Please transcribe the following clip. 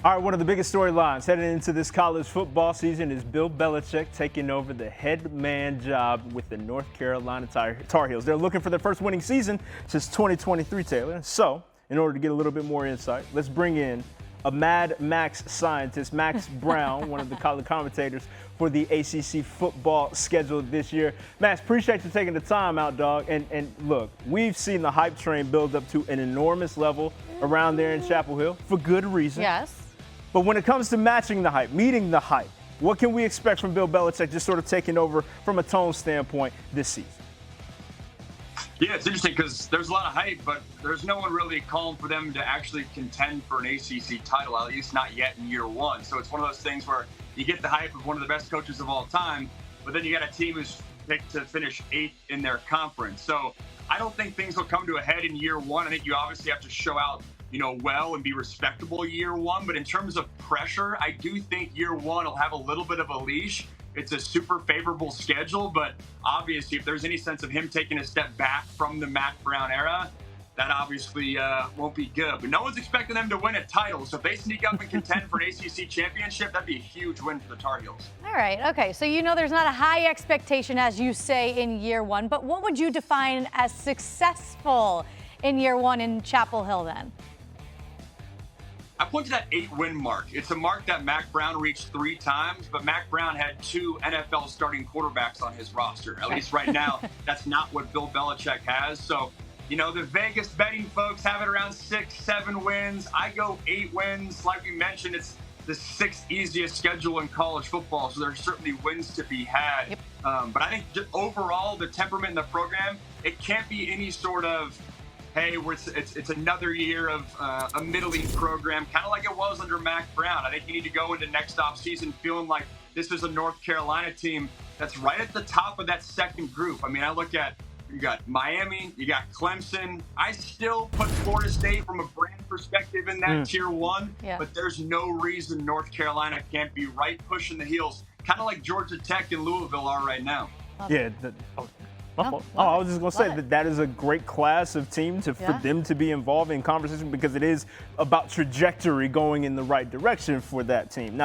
All right, one of the biggest storylines heading into this college football season is Bill Belichick taking over the head man job with the North Carolina Tar Heels. They're looking for their first winning season since 2023, Taylor. So, in order to get a little bit more insight, let's bring in a Mad Max scientist, Max Browne, one of the color commentators for the ACC football schedule this year. Max, appreciate you taking the time out, dog. And look, we've seen the hype train build up to an enormous level around there in Chapel Hill for good reason. Yes. But when it comes to matching the hype, meeting the hype, what can we expect from Bill Belichick just sort of taking over from a tone standpoint this season? Yeah, it's interesting because there's a lot of hype, but there's no one really calling for them to actually contend for an ACC title, at least not yet in year one. So it's one of those things where you get the hype of one of the best coaches of all time, but then you got a team who's picked to finish 8th in their conference. So I don't think things will come to a head in year one. I think you obviously have to show out well and be respectable year one. But in terms of pressure, I do think year one will have a little bit of a leash. It's a super favorable schedule, but obviously if there's any sense of him taking a step back from the Mac Browne era, that obviously won't be good. But no one's expecting them to win a title. So if they sneak up and contend for an ACC championship, that'd be a huge win for the Tar Heels. All right. Okay. So there's not a high expectation, as you say, in year one. But what would you define as successful in year one in Chapel Hill then? I point to that 8-win mark. It's a mark that Mac Browne reached 3 times, but Mac Browne had 2 NFL starting quarterbacks on his roster. At least right now, that's not what Bill Belichick has. So, the Vegas betting folks have it around 6-7 wins. I go 8 wins. Like we mentioned, it's the 6th easiest schedule in college football, so there's certainly wins to be had. Yep. But I think just overall, the temperament in the program, it can't be any sort of, hey, it's another year of a middling program, kind of like it was under Mac Browne. I think you need to go into next offseason feeling like this is a North Carolina team that's right at the top of that second group. I mean, I look at, you got Miami, you got Clemson. I still put Florida State from a brand perspective in that tier one, but there's no reason North Carolina can't be right pushing the heels, kind of like Georgia Tech and Louisville are right now. Yeah. I was just going to say that is a great class of team for them to be involved in conversation because it is about trajectory going in the right direction for that team. Now,